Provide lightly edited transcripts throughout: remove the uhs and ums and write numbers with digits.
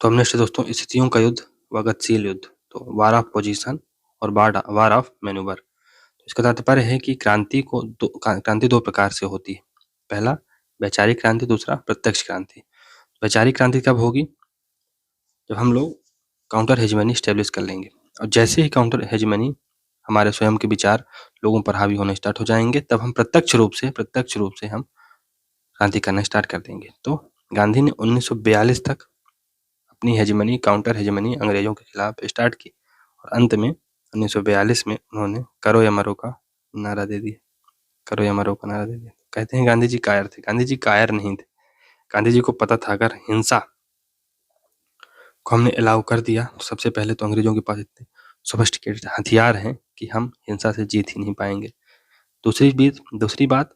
तो हमने से दोस्तों स्थितियों का युद्ध व गतिशील युद्ध, तो वार ऑफ पोजीशन और वार ऑफ मैन्यूवर। तो इसका तात्पर्य है कि क्रांति दो प्रकार से होती है। पहला वैचारिक क्रांति, दूसरा प्रत्यक्ष क्रांति। वैचारिक क्रांति कब होगी? जब हम लोग काउंटर हेजेमनी स्टेब्लिश कर लेंगे, और जैसे ही काउंटर हेजेमनी हमारे स्वयं के विचार लोगों पर हावी होने स्टार्ट हो जाएंगे, तब हम प्रत्यक्ष रूप से हम क्रांति करना स्टार्ट कर देंगे। तो गांधी ने 1942 तक अपनी हेजेमनी, काउंटर हेजेमनी अंग्रेजों के खिलाफ स्टार्ट की, और अंत में 1942 में उन्होंने करो या मरो का नारा दे दिया। करो या मरो का नारा दे दिया। कहते हैं गांधी जी कायर थे। गांधी जी कायर नहीं थे। गांधी जी को पता था अगर हिंसा को हमने अलाउ कर दिया तो सबसे पहले तो अंग्रेजों के पास इतने सोफिस्टिकेटेड हथियार हैं कि हम हिंसा से जीत ही नहीं पाएंगे। दूसरी बात,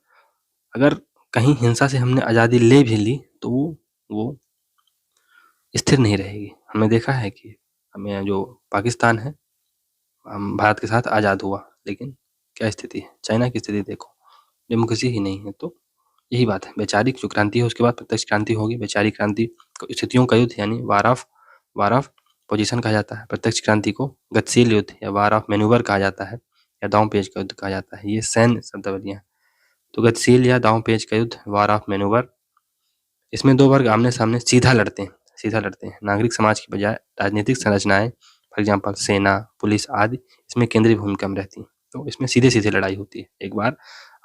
अगर कहीं हिंसा से हमने आज़ादी ले भी ली तो वो स्थिर नहीं रहेगी। हमने देखा है कि हमें जो पाकिस्तान है, हम भारत के साथ आज़ाद हुआ, लेकिन क्या स्थिति है? चाइना की स्थिति देखो, डेमोक्रेसी ही नहीं है। तो यही बात है, वैचारिक जो क्रांति है उसके बाद प्रत्यक्ष क्रांति होगी। वैचारिक क्रांति को स्थितियों का युद्ध यानी वार ऑफ पोजीशन कहा जाता है। प्रत्यक्ष क्रांति को गतिशील युद्ध या वार ऑफ मैन्यूवर कहा जाता है, या दांव पेच का युद्ध कहा जाता है। ये सैन्य शब्दावलियां। तो गतिशील या दांव पेच का युद्ध, वार ऑफ मैन्यूवर, इसमें दो वर्ग आमने सामने सीधा लड़ते हैं। नागरिक समाज की बजाय राजनीतिक संरचनाएं, फॉर एग्जाम्पल सेना, पुलिस आदि, इसमें केंद्रीय भूमिका में रहती हैं। तो इसमें सीधे सीधे लड़ाई होती है। एक बार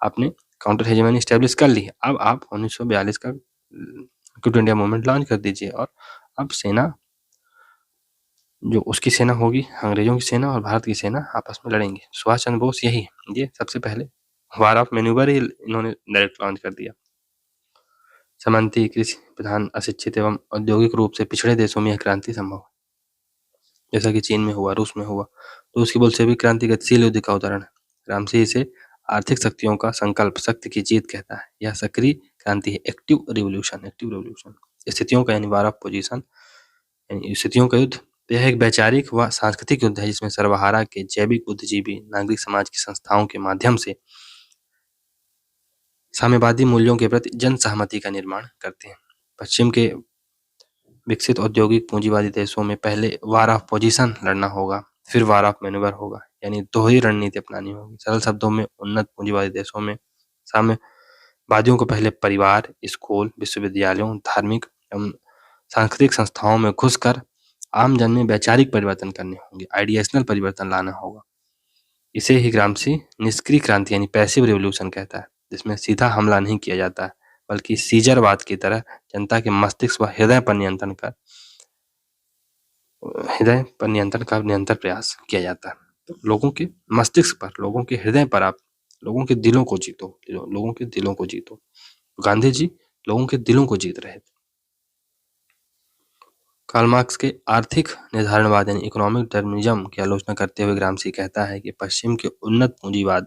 आपने काउंटर हेजेमनी स्टेब्लिश कर ली, अब आप 1942 का क्विट इंडिया मूवमेंट लॉन्च कर दीजिए, और अब सेना, जो उसकी सेना होगी, अंग्रेजों की सेना और भारत की सेना आपस में लड़ेंगे। सुभाष चंद्र बोस यही, ये सबसे पहले वार ऑफ मैन्यूवर ही इन्होंने डायरेक्ट लॉन्च कर दिया। सामंती, कृषि प्रधान, अशिक्षित एवं औद्योगिक रूप से पिछड़े देशों में यह क्रांति संभव है, जैसा कि चीन में हुआ, रूस में हुआ। तो उसकी बोल्शेविक क्रांति गतिशील युद्ध का उदाहरण है। ग्रामसी इसे आर्थिक शक्तियों का संकल्प, शक्ति की जीत कहता है। यह सक्रिय क्रांति है, एक्टिव रिवोल्यूशन। स्थितियों का यानी वार ऑफ पोजीशन, यानी स्थितियों का युद्ध, यह एक वैचारिक व सांस्कृतिक युद्ध है जिसमें सर्वहारा के जैविक बुद्धिजीवी नागरिक समाज की संस्थाओं के माध्यम से साम्यवादी मूल्यों के प्रति जन सहमति का निर्माण करते हैं। पश्चिम के विकसित औद्योगिक पूंजीवादी देशों में पहले वार ऑफ पोजीशन लड़ना होगा, फिर वार ऑफ मैन्यूवर होगा, यानी दोहरी रणनीति अपनानी होगी। सरल शब्दों में, उन्नत पूंजीवादी देशों में साम्यवादियों को पहले परिवार, स्कूल, विश्वविद्यालयों, धार्मिक एवं सांस्कृतिक संस्थाओं में घुसकर आम जन में वैचारिक परिवर्तन करने होंगे, आइडिएशनल परिवर्तन लाना होगा। इसे ही ग्रामसी निष्क्रिय क्रांति यानी पैसिव रिवोल्यूशन कहता है, जिसमें सीधा हमला नहीं किया जाता है, बल्कि सीजरवाद की तरह जनता के मस्तिष्क व हृदय पर नियंत्रण का निरंतर प्रयास किया जाता है। तो लोगों के मस्तिष्क पर, लोगों के हृदय पर आप लोगों के दिलों को जीतो। गांधी जी लोगों के दिलों को जीत रहे थे। कार्ल मार्क्स के आर्थिक निर्धारणवाद यानी इकोनॉमिक डिटरमिनिज्म की आलोचना करते हुए ग्रामसी कहता है कि पश्चिम के उन्नत पूंजीवाद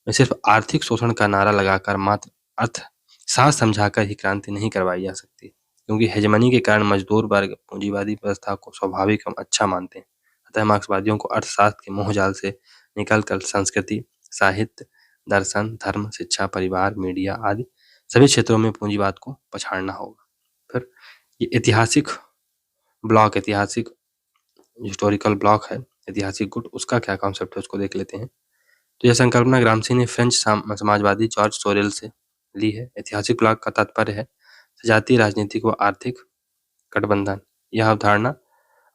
में सिर्फ आर्थिक शोषण का नारा लगाकर, मात्र अर्थ साथ समझाकर ही क्रांति नहीं करवाई जा सकती, क्योंकि हेजेमनी के कारण मजदूर वर्ग पूंजीवादी व्यवस्था को स्वाभाविक एवं अच्छा मानते हैं। अतः मार्क्सवादियों को अर्थशास्त्र के मोहजाल से निकलकर संस्कृति, साहित्य, दर्शन, धर्म, शिक्षा, परिवार, मीडिया आदि सभी क्षेत्रों में पूंजीवाद को पछाड़ना होगा। फिर ये ऐतिहासिक हिस्टोरिकल ब्लॉक है, ऐतिहासिक गुट, उसका क्या कॉन्सेप्ट है उसको देख लेते हैं। तो यह संकल्पना ग्रामसी ने फ्रेंच समाजवादी जॉर्ज सोरेल से ली है। ऐतिहासिक ब्लॉक का तात्पर्य है जातीय, राजनीतिक व आर्थिक गठबंधन। यह अवधारणा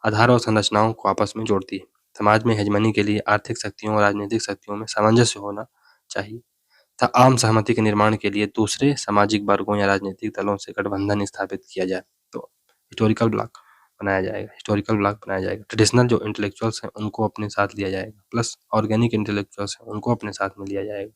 आधार और संरचनाओं को आपस में जोड़ती है। समाज में हेजमनी के लिए आर्थिक शक्तियों और राजनीतिक शक्तियों में सामंजस्य होना चाहिए तथा आम सहमति के निर्माण के लिए दूसरे सामाजिक वर्गों या राजनीतिक दलों से गठबंधन स्थापित किया जाए। तो हिस्टोरिकल ब्लॉक बनाया जाएगा। ट्रेडिशनल जो इंटेलेक्चुअल्स हैं उनको अपने साथ लिया जाएगा, प्लस ऑर्गेनिक इंटेलेक्चुअल्स हैं उनको अपने साथ में लिया जाएगा।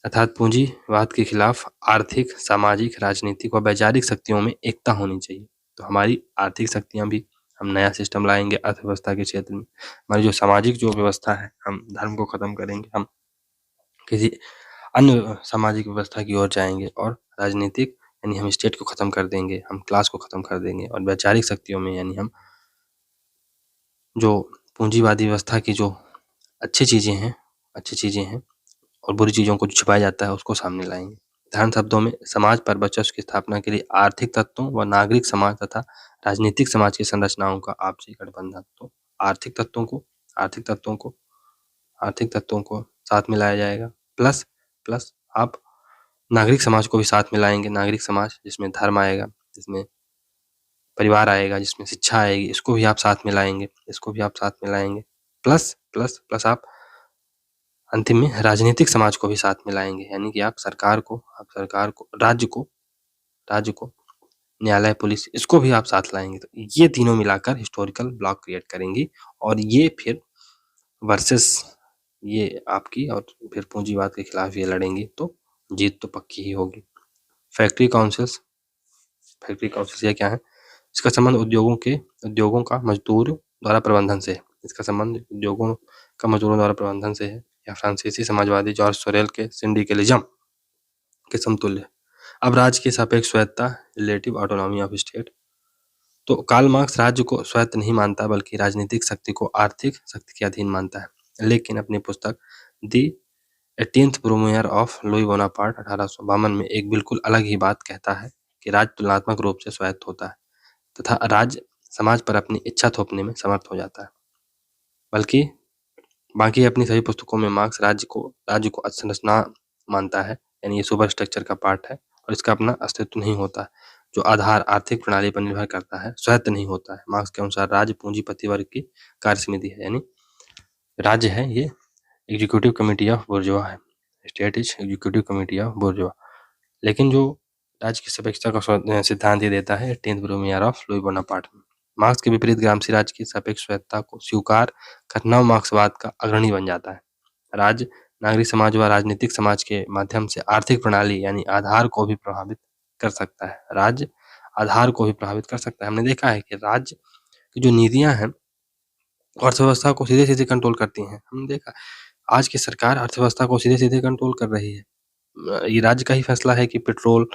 अर्थात पूंजीवाद के खिलाफ आर्थिक, सामाजिक, राजनीतिक और वैचारिक शक्तियों में एकता होनी चाहिए। तो हमारी आर्थिक शक्तियां भी, हम नया सिस्टम लाएंगे अर्थव्यवस्था के क्षेत्र में। हमारी जो सामाजिक जो व्यवस्था है, हम धर्म को खत्म करेंगे, हम किसी अन्य सामाजिक व्यवस्था की ओर जाएंगे, और राजनीतिक यानी हम स्टेट को खत्म कर देंगे, हम क्लास को खत्म कर देंगे, और वैचारिक शक्तियों में यानी हम जो पूंजीवादी व्यवस्था की जो अच्छी चीजें हैं और बुरी चीजों को जो छुपाया जाता है उसको सामने लाएंगे। साधारण शब्दों में समाज पर वर्चस्व की स्थापना के लिए आर्थिक तत्वों व नागरिक समाज तथा राजनीतिक समाज की संरचनाओं का आपसी गठबंधन। तो आर्थिक तत्वों को आर्थिक तत्वों को आर्थिक तत्वों को साथ मिलाया जाएगा, प्लस प्लस आप नागरिक समाज को भी साथ मिलाएंगे। नागरिक समाज जिसमें धर्म आएगा, जिसमें परिवार आएगा, जिसमें शिक्षा आएगी, इसको भी आप साथ मिलाएंगे, इसको भी आप साथ मिलाएंगे। प्लस प्लस प्लस आप अंतिम में राजनीतिक समाज को भी साथ मिलाएंगे, यानी कि आप सरकार को राज्य को न्यायालय, पुलिस, इसको भी आप साथ लाएंगे। तो ये तीनों मिलाकर हिस्टोरिकल ब्लॉक क्रिएट करेंगी और ये फिर वर्सेस ये आपकी, और फिर पूंजीवाद के खिलाफ ये लड़ेंगी, तो जीत तो पक्की ही होगी। फैक्ट्री काउंसिल्स ये क्या है? इसका संबंध उद्योगों का मजदूर द्वारा प्रबंधन से है। इसका संबंध उद्योगों का मजदूरों द्वारा प्रबंधन से है, या फ्रांसीसी समाजवादी जॉर्ज सोरेल के सिंडिकलिज्म के समतुल्य। अब राज्य की सापेक्ष स्वायत्तता, रिलेटिव ऑटोनॉमी ऑफ स्टेट। तो कार्ल मार्क्स राज्य को स्वायत्त नहीं मानता, बल्कि राजनीतिक शक्ति को आर्थिक शक्ति के अधीन मानता है। लेकिन अपनी पुस्तक दी 18th ब्रूमेयर ऑफ लुई बोनापार्ट 1852 में एक बिल्कुल अलग ही बात कहता है कि राज्य तुलनात्मक रूप से स्वायत्त होता है तथा राज्य समाज पर अपनी इच्छा थोपने में समर्थ हो जाता है। बल्कि बाकी अपनी सभी पुस्तकों में मार्क्स राज्य को असंरचना मानता है, यानी ये सुपर स्ट्रक्चर का पार्ट है और इसका अपना अस्तित्व नहीं होता है, जो आधार आर्थिक प्रणाली पर निर्भर करता है, स्वायत्त नहीं होता है। मार्क्स के अनुसार राज्य पूंजीपति वर्ग की कार्य समिति है, यानी राज्य है ये एग्जीक्यूटिव कमेटी ऑफ बुर्जुआ है। State is executive committee of bourgeois. लेकिन जो राज्य की सापेक्षता का सिद्धांत ये देता है 18th ब्रूमेयर ऑफ लुई बोनापार्ट में। मार्क्स के विपरीत ग्राम्सी राज्य की सापेक्ष स्वायत्तता को स्वीकार कर नव मार्क्सवाद का अग्रणी बन जाता है। राज्य नागरिक समाज व राजनीतिक समाज के माध्यम से आर्थिक प्रणाली यानी आधार को भी प्रभावित कर सकता है। राज्य आधार को भी प्रभावित कर सकता है। हमने देखा है कि राज्य की जो नीतियां हैं अर्थव्यवस्था को सीधे सीधे कंट्रोल करती हैं। हमने देखा आज की सरकार अर्थव्यवस्था को सीधे सीधे कंट्रोल कर रही है। ये राज्य का ही फैसला है कि पेट्रोल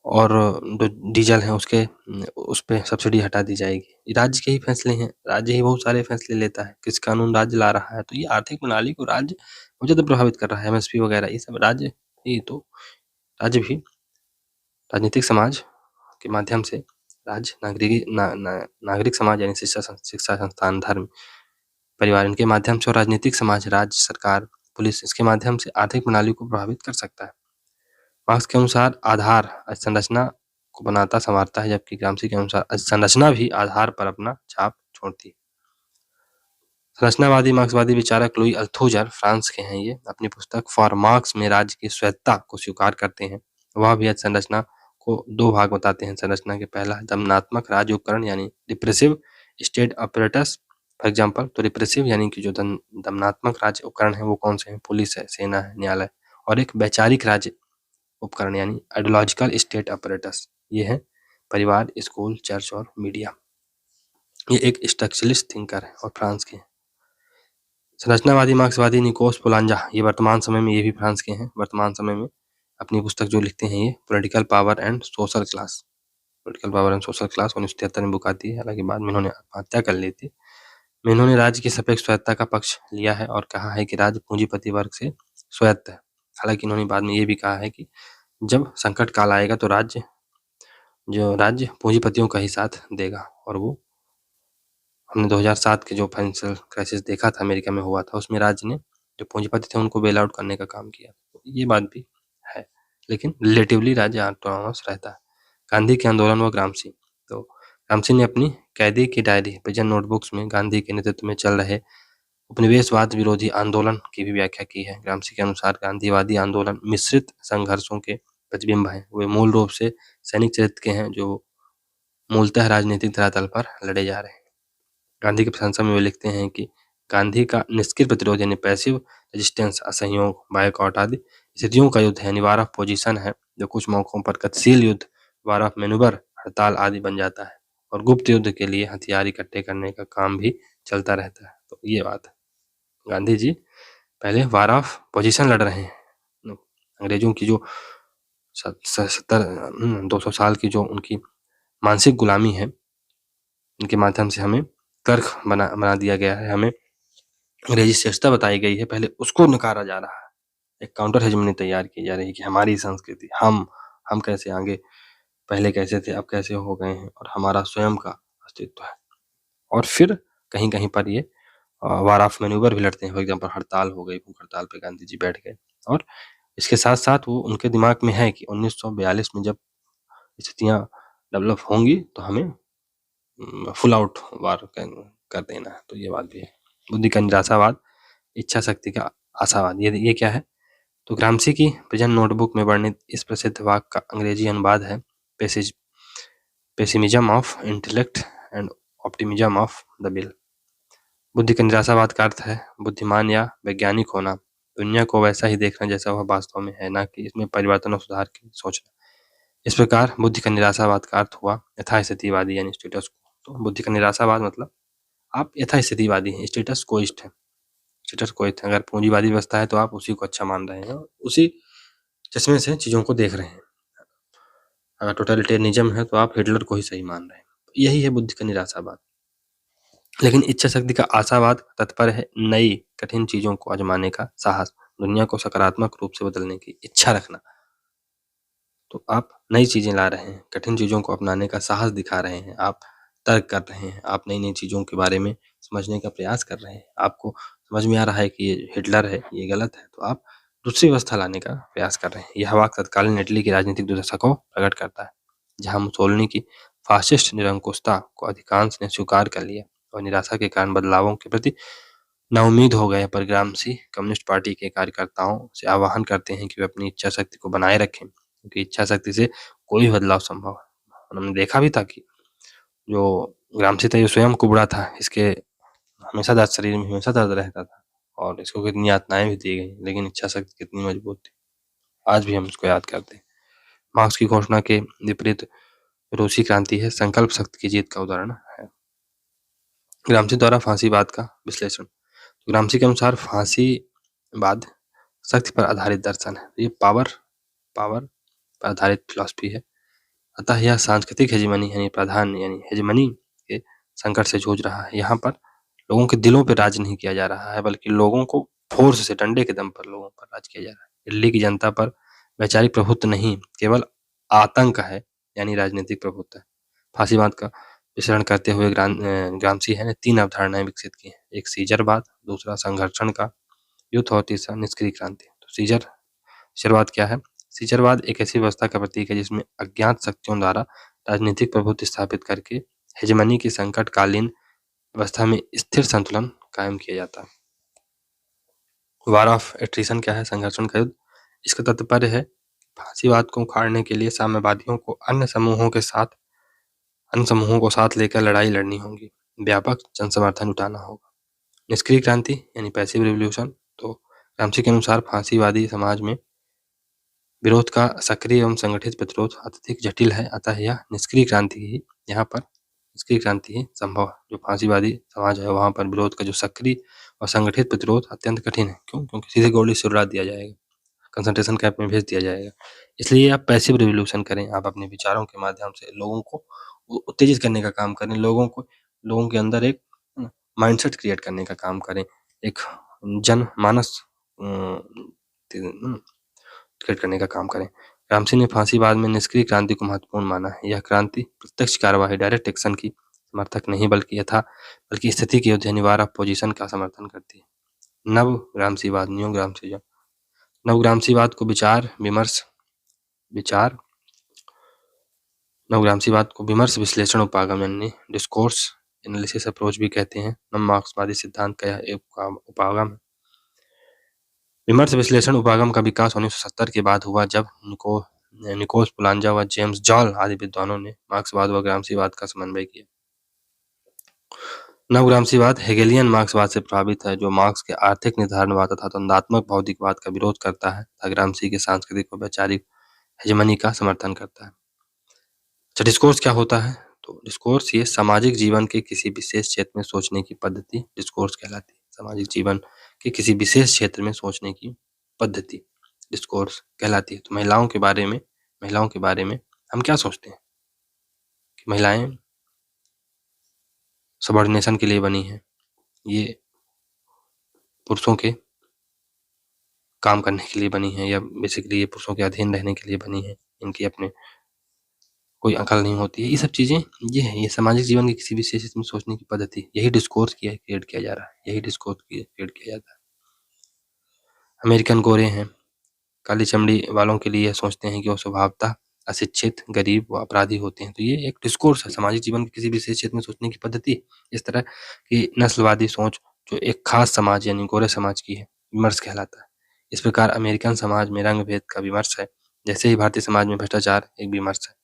और जो डीजल है उस पे सब्सिडी हटा दी जाएगी। ये राज्य के ही फैसले हैं, राज्य ही बहुत सारे फैसले लेता है। किस कानून राज्य ला रहा है, तो ये आर्थिक प्रणाली को राज्य बहुत ज़्यादा प्रभावित कर रहा है। एमएसपी वगैरह ये सब राज्य ही, तो राज्य भी राजनीतिक समाज के माध्यम से राज्य नागरिक समाज यानी शिक्षा संस्थान, धर्म, परिवार, इनके माध्यम से, और राजनीतिक समाज राज्य सरकार, पुलिस, इसके माध्यम से आर्थिक प्रणाली को प्रभावित कर सकता है। मार्क्स के अनुसार आधार संरचना को बनाता संवारता है, जबकि ग्राम्सी के अनुसार संरचना भी आधार पर अपना छाप छोड़ती है। संरचनावादी मार्क्सवादी विचारक लुई अल्थुजर फ्रांस के हैं। ये अपनी पुस्तक फॉर मार्क्स में राज्य की स्वायत्तता को स्वीकार करते हैं। वह भी संरचना को दो भाग बताते हैं। संरचना के पहला दमनात्मक राज्य उपकरण यानी repressive state apparatus. For example, तो रिप्रेसिव यानी कि जो दमनात्मक राज्य उपकरण है वो कौन से हैं? पुलिस है, सेना है, न्यायालय। और एक वैचारिक राज्य उपकरण यानी आइडियोलॉजिकल स्टेट अपरेटस, ये है परिवार, स्कूल, चर्च और मीडिया। ये एक स्ट्रक्चरलिस्ट थिंकर है और फ्रांस के हैं। संरचनावादी मार्क्सवादी निकोस पोलांजा, ये वर्तमान समय में, ये भी फ्रांस के हैं। वर्तमान समय में अपनी पुस्तक जो लिखते हैं ये political power and social class 1973 में बुक आती है। हालांकि बाद में इन्होंने आत्महत्या कर ली थी। में इन्होंने राज्य की सापेक्ष स्वायत्तता का पक्ष लिया है और कहा है कि राज्य पूंजीपति वर्ग से स्वायत्त है। हालांकि इन्होंने बाद में ये भी कहा है कि जब संकट काल आएगा तो राज्य पूंजीपतियों का ही साथ देगा। और वो हमने 2007 के जो फाइनेंशियल क्राइसिस देखा था, अमेरिका में हुआ था, उसमें राज्य ने जो पूंजीपति थे उनको बेल आउट करने का काम किया। ये बात भी है, लेकिन रिलेटिवली राज्य ऑटोनॉमस रहता है। गांधी के आंदोलन व ग्राम्सी, तो ग्राम्सी ने अपनी कैदी की डायरी, प्रेजेंट नोटबुक्स में गांधी के नेतृत्व में चल रहे उपनिवेशवाद विरोधी आंदोलन की भी व्याख्या की है। ग्राम्सी के अनुसार गांधीवादी आंदोलन मिश्रित संघर्षों के प्रतिबिंब हैं। वे मूल रूप से सैनिक चरित्र के हैं जो मूलतः राजनीतिक धरातल पर लड़े जा रहे हैं। गांधी की प्रशंसा में वे लिखते हैं कि गांधी का निष्क्रिय प्रतिरोध यानी पैसिव रेजिस्टेंस, असहयोग, बायकॉट आदि स्थितियों का युद्ध है, वार ऑफ पोजीशन है, जो कुछ मौकों पर गतिशील युद्ध, वार ऑफ मैन्यूवर, हड़ताल आदि बन जाता है, और गुप्त युद्ध के लिए हथियार इकट्ठे करने का काम भी चलता रहता है। तो ये बात है, गांधी जी पहले वार ऑफ पोजीशन लड़ रहे हैं। अंग्रेजों की जो 200 साल की जो उनकी मानसिक गुलामी है, इनके माध्यम से हमें तर्क बना दिया गया है, हमें अंग्रेजी श्रेष्ठता बताई गई है, पहले उसको नकारा जा रहा है। एक काउंटर हेजेमनी तैयार की जा रही है कि हमारी संस्कृति, हम कैसे आगे, पहले कैसे थे, अब कैसे हो गए हैं, और हमारा स्वयं का अस्तित्व है। और फिर कहीं-कहीं पर ये वार ऑफ मैन्यूवर भी लड़ते हैं। फॉर एग्जाम्पल हड़ताल हो गई, भूख हड़ताल पे गांधी जी बैठ गए, और इसके साथ-साथ वो उनके दिमाग में है कि 1942 में जब स्थितियाँ डेवलप होंगी तो हमें फुल आउट वार कर देना है। तो ये बात भी है। बुद्धि का निराशावाद, इच्छा शक्ति का आशावाद, ये क्या है? तो ग्रामसी की प्रेजेंट नोटबुक में वर्णित इस प्रसिद्ध वाक्य का अंग्रेजी अनुवाद है, pessimism of intellect and optimism of the will. बुद्धि का निराशावाद का अर्थ है बुद्धिमान या वैज्ञानिक होना, दुनिया को वैसा ही देखना जैसा वह वास्तव में है, ना कि इसमें परिवर्तन और सुधार की सोचना। इस प्रकार बुद्धि का निराशावाद का अर्थ हुआ यथास्थितिवादी यानी स्टेटस को। तो बुद्धि का निराशावाद मतलब आप यथास्थितिवादी हैं, स्टेटस कोइस्ट है, स्टेटस कोइस्ट है। अगर पूंजीवादी व्यवस्था है तो आप उसी को अच्छा मान रहे हैं, उसी चश्मे से चीजों को देख रहे हैं। अगर टोटलिटेरियनिज्म है तो आप हिटलर को ही सही मान रहे हैं। यही है बुद्धि का निराशावाद। लेकिन इच्छा शक्ति का आशावाद तत्पर है नई कठिन चीजों को आजमाने का साहस, दुनिया को सकारात्मक रूप से बदलने की इच्छा रखना। तो आप नई चीजें ला रहे हैं, कठिन चीजों को अपनाने का साहस दिखा रहे हैं, आप तर्क कर रहे हैं, आप नई नई चीजों के बारे में समझने का प्रयास कर रहे हैं, आपको समझ में आ रहा है कि ये हिटलर है, ये गलत है, तो आप दूसरी व्यवस्था लाने का प्रयास कर रहे हैं। यह वाक्य तत्कालीन इटली की राजनीतिक दुर्दशा को प्रकट करता है, जहां मुसोलिनी की फासिस्ट निरंकुशता को अधिकांश ने स्वीकार कर लिया और निराशा के कारण बदलावों के प्रति नाउम्मीद हो गए। पर ग्रामसी कम्युनिस्ट पार्टी के कार्यकर्ताओं से आह्वान करते हैं कि वे अपनी इच्छा शक्ति को बनाए रखें, क्योंकि इच्छा शक्ति से कोई भी बदलाव संभव है। उन्होंने देखा भी था कि जो ग्रामसी था ये स्वयं कुबड़ा था, इसके हमेशा दर्द, शरीर में हमेशा दर्द रहता था और इसको कितनी यातनाएं भी दी गई, लेकिन इच्छा शक्ति कितनी मजबूत थी, आज भी हम उसको याद करते हैं। मार्क्स की घोषणा के विपरीत रूसी क्रांति है संकल्प शक्ति की जीत का उदाहरण है। ग्रामसी द्वारा फांसीवाद का विश्लेषण। ग्रामसी के अनुसार फांसीवाद शक्ति पर आधारित दर्शन है, ये पावर पर आधारित फिलॉसफी है। अतः यह सांस्कृतिक हेजिमनी यानी प्राधान्य यानी हेजिमनी के संकट से जूझ रहा है। यहाँ पर लोगों के दिलों पर राज नहीं किया जा रहा है, बल्कि लोगों को फोर्स से, डंडे के दम पर लोगों पर राज किया जा रहा है। दिल्ली की जनता पर वैचारिक प्रभुत्व नहीं, केवल आतंक है, यानी राजनीतिक प्रभुत्व है। फांसीवाद का विश्लेषण करते हुए ग्रामसी ने 3 अवधारणाएं विकसित की हैं। एक सीजरवाद, दूसरा संघर्षण का युद्ध और तीसरा निष्क्रिय क्रांति। तो सीजरवाद क्या है? सीजरवाद एक ऐसी व्यवस्था का प्रतीक है जिसमें अज्ञात शक्तियों द्वारा राजनीतिक प्रभुत्व स्थापित करके हेजेमनी की संकटकालीन व्यवस्था में स्थिर संतुलन कायम किया जाता है। वार ऑफ एट्रिशन क्या है? संघर्षण का युद्ध। इसका तात्पर्य है फांसीवाद को उखाड़ने के लिए साम्यवादियों को अन्य समूहों को साथ लेकर लड़ाई लड़नी होगी, व्यापक जन समर्थन जुटाना होगा। निष्क्रिय क्रांति यानी पैसिव रिवॉल्यूशन। तो ग्रामसी के अनुसार फांसीवादी समाज में विरोध का सक्रिय एवं संगठित प्रतिरोध अत्यधिक जटिल है, अतः यह निष्क्रिय क्रांति ही संभव है। जो फांसीवादी समाज है वहां पर विरोध का जो सक्रिय और संगठित प्रतिरोध अत्यंत कठिन है। क्यों? क्योंकि सीधे गोली से उड़ा दिया जाएगा, कंसंट्रेशन कैंप में भेज दिया जाएगा। इसलिए आप पैसिव रिवॉल्यूशन करें, आप अपने विचारों के माध्यम से लोगों को उत्तेजित करने का काम करें, लोगों के अंदर एक माइंडसेट क्रिएट करने का काम करें, एक जनमानस क्रिएट करने का काम करें। ग्रामसी ने फांसीवाद में निष्क्रिय क्रांति को महत्वपूर्ण माना है। यह क्रांति प्रत्यक्ष कार्यवाही, डायरेक्ट एक्शन की समर्थक नहीं बल्कि स्थिति के युद्ध यानी वार ऑफ पोजीशन का समर्थन करती है। नव ग्रामसीवाद, न्यू ग्रामसीवाद। नवग्रामसीवाद को विमर्श विश्लेषण उपागम यानी डिस्कोर्स एनालिसिस अप्रोच भी कहते हैं। नव मार्क्सवादी सिद्धांत का यह एक उपागम है। विमर्श विश्लेषण उपागम का विकास 1970 के बाद हुआ, जब निकोस पुलांजा व जेम्स जॉल आदि विद्वानों ने मार्क्सवाद व ग्रामसीवाद का समन्वय किया। नवग्रामसीवाद हेगेलियन मार्क्सवाद से प्रभावित है, जो मार्क्स के आर्थिक निर्धारणवाद तथा द्वंद्वात्मक भौतिकवाद का विरोध करता है तथा ग्रामसी के सांस्कृतिक व वैचारिक हेजेमनी का समर्थन करता है। अच्छा, डिस्कोर्स क्या होता है? तो डिस्कोर्स ये सामाजिक जीवन के किसी विशेष क्षेत्र में सोचने की पद्धति डिस्कोर्स कहलाती है। सामाजिक जीवन के किसी विशेष क्षेत्र में सोचने की पद्धति डिस्कोर्स कहलाती है। तो महिलाओं के बारे में हम क्या सोचते हैं कि महिलाएं सबऑर्डिनेशन के लिए बनी हैं, ये पुरुषों के काम करने के लिए बनी है या बेसिकली ये पुरुषों के अधीन रहने के लिए बनी है, इनकी अपने कोई अकल नहीं होती है। ये सब चीज़ें ये है, ये सामाजिक जीवन के किसी विशेष में सोचने की पद्धति, यही डिस्कोर्स क्रिएट किया जा रहा है, यही डिस्कोर्स क्रिएट किया जाता है। अमेरिकन गोरे हैं, काली चमड़ी वालों के लिए यह सोचते हैं कि वो स्वभावतः अशिक्षित, गरीब व अपराधी होते हैं। तो ये एक डिस्कोर्स है, सामाजिक जीवन के किसी विशेष क्षेत्र में सोचने की पद्धति। इस तरह की नस्लवादी सोच जो एक खास समाज यानी गोरे समाज की है, विमर्श कहलाता है। इस प्रकार अमेरिकन समाज में रंग भेद का विमर्श है, जैसे ही भारतीय समाज में भ्रष्टाचार एक विमर्श है।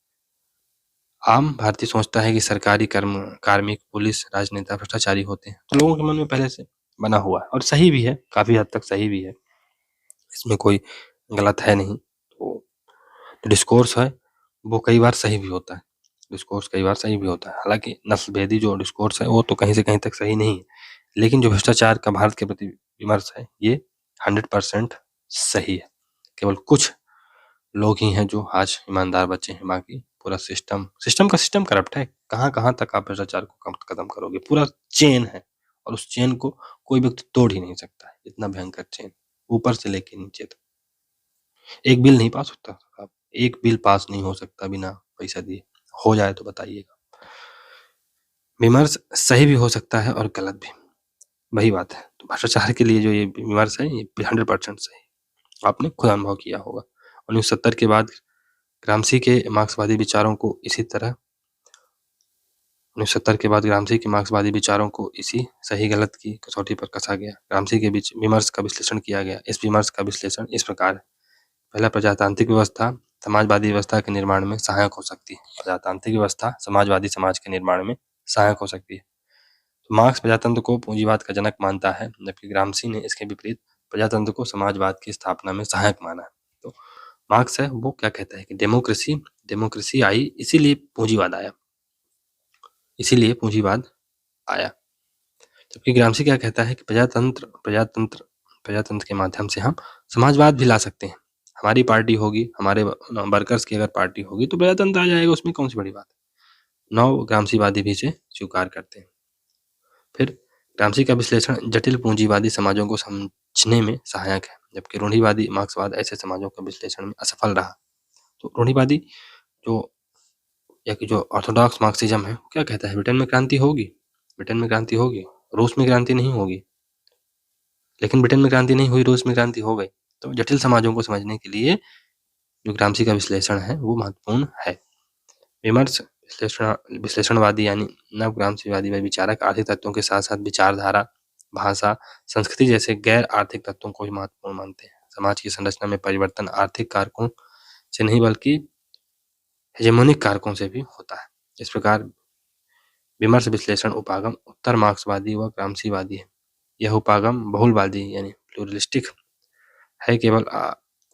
आम भारतीय सोचता है कि सरकारी कार्मिक, पुलिस, राजनेता भ्रष्टाचारी होते हैं। तो लोगों के मन में पहले से बना हुआ है और सही भी है, काफी हद तक सही भी है, इसमें कोई गलत है नहीं। तो डिस्कोर्स है वो कई बार सही भी होता है, डिस्कोर्स कई बार सही भी होता है। हालांकि नस्लभेदी जो डिस्कोर्स है वो तो कहीं से कहीं तक सही नहीं है, लेकिन जो भ्रष्टाचार का भारत के प्रति विमर्श है ये 100% सही है। केवल कुछ लोग ही हैं जो आज ईमानदार बचे हैं, बाकी पूरा सिस्टम करप्ट है। कहाँ कहाँ तक आप भ्रष्टाचार को खत्म करोगे? पूरा चेन है और उस चेन को कोई व्यक्ति तोड़ ही नहीं सकता है, इतना भयंकर चेन, ऊपर से लेके नीचे तक। एक बिल नहीं पास होता साहब, एक बिल पास नहीं हो सकता बिना पैसा दिए। हो जाए तो बताइएगा। विमर्श सही भी हो सकता है और गलत भी, वही बात है। तो भ्रष्टाचार के लिए जो ये विमर्श है ये 100% सही, आपने खुद अनुभव किया होगा। 1970 के बाद ग्रामसी के मार्क्सवादी विचारों को इसी तरह 1970 के बाद ग्रामसी के मार्क्सवादी विचारों को इसी सही गलत की कसौटी पर कसा गया। ग्रामसी के बीच विमर्श का विश्लेषण किया गया। इस विमर्श का विश्लेषण इस प्रकार है। पहला, प्रजातांत्रिक व्यवस्था समाजवादी व्यवस्था के निर्माण में सहायक हो सकती है। प्रजातांत्रिक व्यवस्था समाजवादी समाज के निर्माण में सहायक हो सकती है। तो मार्क्स प्रजातंत्र को पूंजीवाद का जनक मानता है, जबकि ग्रामसी ने इसके विपरीत प्रजातंत्र को समाजवाद की स्थापना में सहायक माना है। तो मार्क्स है वो क्या कहता है कि डेमोक्रेसी आई इसीलिए पूंजीवाद आया, इसीलिए पूंजीवाद आया। जबकि ग्रामसी क्या कहता है कि प्रजातंत्र के माध्यम से हम समाजवाद भी ला सकते हैं। हमारी पार्टी होगी, हमारे वर्कर्स की अगर पार्टी होगी तो प्रजातंत्र आ जाएगा, उसमें कौन सी बड़ी बात है। नव ग्रामसीवादी भी इसे स्वीकार करते हैं। फिर ग्रामसी का विश्लेषण जटिल पूंजीवादी समाजों को समझने में सहायक है, जबकि रूढ़िवादी मार्क्सवाद ऐसे समाजों का विश्लेषण में असफल रहा। तो रूढ़िवादी जो ऑर्थोडॉक्स मार्क्सिज्म है, क्या कहता है ब्रिटेन में क्रांति होगी, रूस में क्रांति नहीं होगी। लेकिन ब्रिटेन में क्रांति नहीं हुई, रूस में क्रांति हो गई। तो जटिल समाजों को समझने के लिए जो ग्रामसी का विश्लेषण है वो महत्वपूर्ण है। विमर्श विश्लेषणवादी यानी नव ग्रामसीवादी व विचारक आर्थिक तत्वों के साथ साथ विचारधारा, भाषा, संस्कृति जैसे गैर आर्थिक तत्वों को भी महत्वपूर्ण मानते हैं। समाज की संरचना में परिवर्तन आर्थिक कारकों से नहीं बल्कि हेजेमोनिक कारकों से भी होता है। इस प्रकार विमर्श विश्लेषण उपागम उत्तर मार्क्सवादी व ग्रामसीवादी है। यह उपागम बहुलवादी यानी प्लूरलिस्टिक है, केवल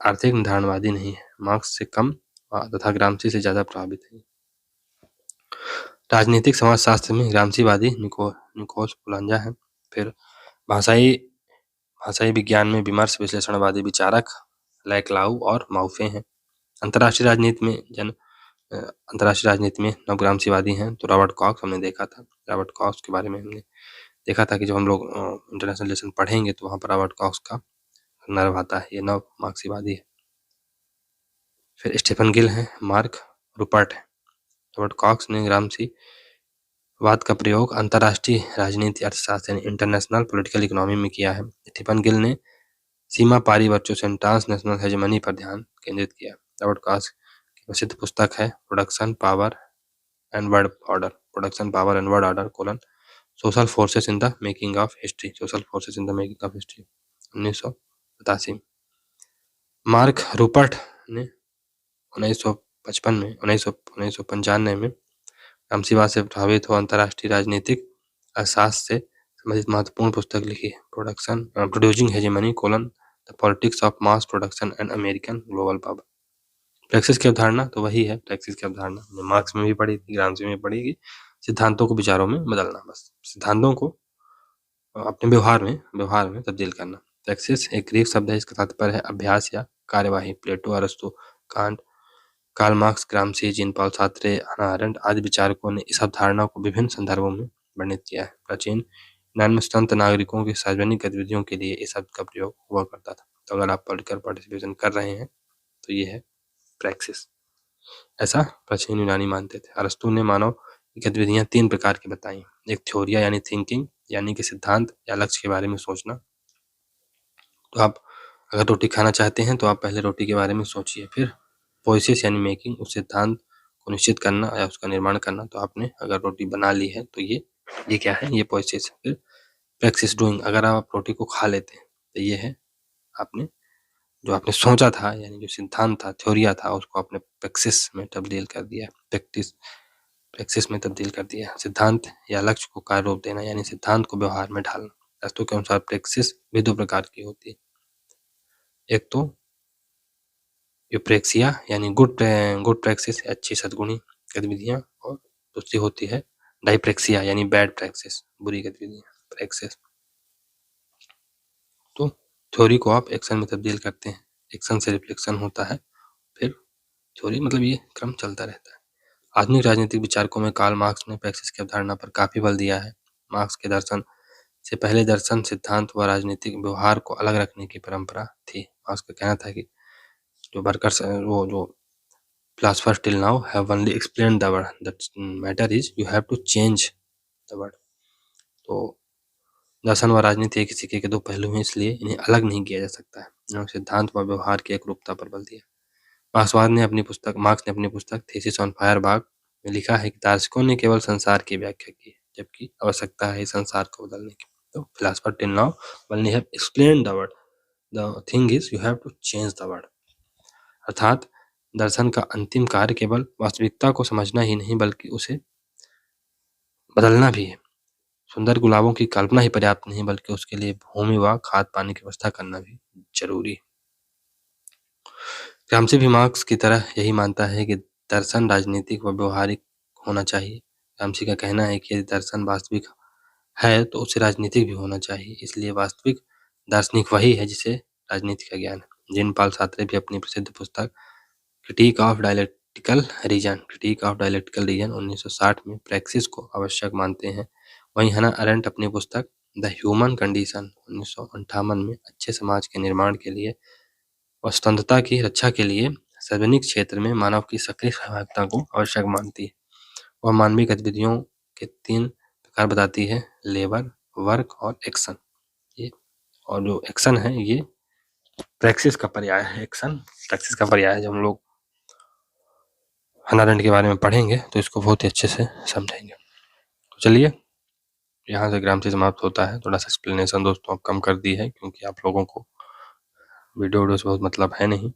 आर्थिक निर्धारणवादी नहीं है। मार्क्स से कम तथा ग्रामसी से ज्यादा प्रभावित है। राजनीतिक समाजशास्त्र में ग्रामसीवादी निकोलस पुलांजा है। फिर भाषाई विज्ञान में विमर्श विश्लेषणवादी विचारक लैक्लाउ और माउफे हैं। अंतर्राष्ट्रीय राजनीति में नवग्रामसीवादी हैं तो रॉबर्ट कॉक्स हमने देखा था। रॉबर्ट कॉक्स के बारे में हमने देखा था कि जब हम लोग इंटरनेशनल रिलेशन पढ़ेंगे तो वहाँ पर रॉबर्ट कॉक्स का संदर्भ आता है, ये नव मार्क्सवादी है। फिर स्टीफन गिल है, मार्क रूपर्ट है। रॉबर्ट कॉक्स ने ग्रामसीवाद का प्रयोग अंतर्राष्ट्रीय राजनीति अर्थशास्त्र यानी इंटरनेशनल पॉलिटिकल इकोनॉमी में किया है। स्टीफन गिल ने सीमा पारी वर्चस्व ट्रांसनेशनल हेजेमनी पर ध्यान केंद्रित किया। रॉबर्ट कॉक्स की प्रसिद्ध पुस्तक है production power and word order colon social forces in the making of history 1987। Mark Rupert ने 1995 में ग्रामसीवाद से प्रभावित हो अंतर्राष्ट्रीय राजनीतिक अर्थशास्त्र से संबंधित महत्वपूर्ण पुस्तक लिखी है, producing hegemony colon the politics of mass production and American global power. Plexus की अवधारणा तो वही है, प्लेक्सिस की अवधारणा मार्क्स में भी पढ़ी थी, ग्रामसी में पढ़ेगी। सिद्धांतों को विचारों में बदलना, बस सिद्धांतों को अपने व्यवहार में तब्दील करना। प्लेक्सिस एक ग्रीक शब्द है, इसका तात्पर्य है अभ्यास या कार्यवाही। प्लेटो, अरस्तु, Kant, Karl Marx, Gramsci, Jean Paul Sartre, Hannah Arendt आदि विचारकों ने इस अवधारणा को विभिन्न संदर्भों में वर्णित किया है। प्राचीन यूनान में संत नागरिकों की सार्वजनिक गतिविधियों के लिए इस शब्द का प्रयोग हुआ करता था। तो अगर आप पढ़कर पार्टिसिपेशन कर रहे हैं तो ये है प्रैक्सिस। ऐसा प्राचीन यूनानी मानते थे। अरस्तु ने मानव की गतिविधियां 3 प्रकार की बताई। एक थ्योरिया यानी थिंकिंग, यानी कि सिद्धांत या लक्ष्य के बारे में सोचना। तो आप अगर रोटी खाना चाहते हैं तो आप पहले रोटी के बारे में सोचिए। फिर पोइसिस यानी मेकिंग, उस सिद्धांत को निश्चित करना या उसका निर्माण करना। तो आपने अगर रोटी बना ली है तो ये क्या है, ये पोइसिस है। फिर प्रैक्टिस डूइंग, अगर आप रोटी को खा लेते हैं तो ये है आपने जो आपने सोचा था, यानी जो सिद्धांत था, थ्योरिया था, उसको आपने प्रैक्टिस में तब्दील कर दिया। प्रैक्टिस में तब्दील कर दिया। सिद्धांत या लक्ष्य को कार्य रूप देना, यानी सिद्धांत को व्यवहार में ढालना। अरस्तु के अनुसार प्रैक्टिस भी 2 प्रकार की होती है। एक तो यूप्रेक्सिया यानी गुड प्रैक्टिस, अच्छी सद्गुणी गतिविधियां, और दूसरी होती है डाइप्रेक्सिया यानी बैड प्रैक्टिस, बुरी गतिविधियां, प्रैक्टिस। तो थ्योरी को आप एक्शन में तब्दील करते हैं, एक्शन से रिफ्लेक्शन होता है, फिर थ्योरी, मतलब ये क्रम चलता रहता है। आधुनिक राजनीतिक विचारकों में कार्ल मार्क्स ने प्रैक्टिस की अवधारणा पर काफी बल दिया है। मार्क्स के दर्शन से पहले दर्शन, सिद्धांत व राजनीतिक व्यवहार को अलग रखने की परंपरा थी। मार्क्स का कहना था कि जो वर्कर्स, वो जो philosophers till now have only explained the word, that matter is you have to change the word। तो दर्शन व राजनीति एक ही सिक्के के 2 पहलू हैं, इसलिए इन्हें अलग नहीं किया जा सकता है। उन्होंने सिद्धांत व व्यवहार की एकरूपता पर बल दिया। मार्क्स ने अपनी पुस्तक थीसिस ऑन फायरबाग में लिखा है कि दार्शनिकों ने केवल संसार की व्याख्या की है, जबकि आवश्यकता है संसार को बदलने की। तो philosopher till now only have explained the word, the thing is you have to change the word। अर्थात दर्शन का अंतिम कार्य केवल वास्तविकता को समझना ही नहीं, बल्कि उसे बदलना भी है। सुंदर गुलाबों की कल्पना ही पर्याप्त नहीं, बल्कि उसके लिए भूमि व खाद पानी की व्यवस्था करना भी जरूरी है। ग्रामसी भी मार्क्स की तरह यही मानता है कि दर्शन राजनीतिक व व्यवहारिक होना चाहिए। ग्रामसी का कहना है कि यदि दर्शन वास्तविक है तो उसे राजनीतिक भी होना चाहिए। इसलिए वास्तविक दार्शनिक वही है जिसे राजनीति का ज्ञान है। जीन पॉल सार्त्रे भी अपनी प्रसिद्ध पुस्तक क्रिटिक ऑफ डायलेक्टिकल रीजन 1960 में प्रैक्टिस को आवश्यक मानते हैं। वहीं हन्ना अरेंट अपनी पुस्तक द ह्यूमन कंडीशन 1958 में अच्छे समाज के निर्माण के लिए और स्वतंत्रता की रक्षा के लिए सार्वजनिक क्षेत्र में मानव की सक्रिय सहभागिता को आवश्यक मानती है। वह मानवीय गतिविधियों के 3 प्रकार बताती है, लेबर, वर्क और एक्शन। ये और जो एक्शन है ये प्रैक्टिस का पर्याय है। एक्शन प्रैक्टिस का पर्याय है। जब हम लोग हन्ना अरेंट के बारे में पढ़ेंगे तो इसको बहुत ही अच्छे से समझेंगे। तो चलिए, यहाँ से ग्रामसी समाप्त होता है। थोड़ा सा एक्सप्लेनेशन दोस्तों अब कम कर दी है, क्योंकि आप लोगों को वीडियो से बहुत मतलब है नहीं।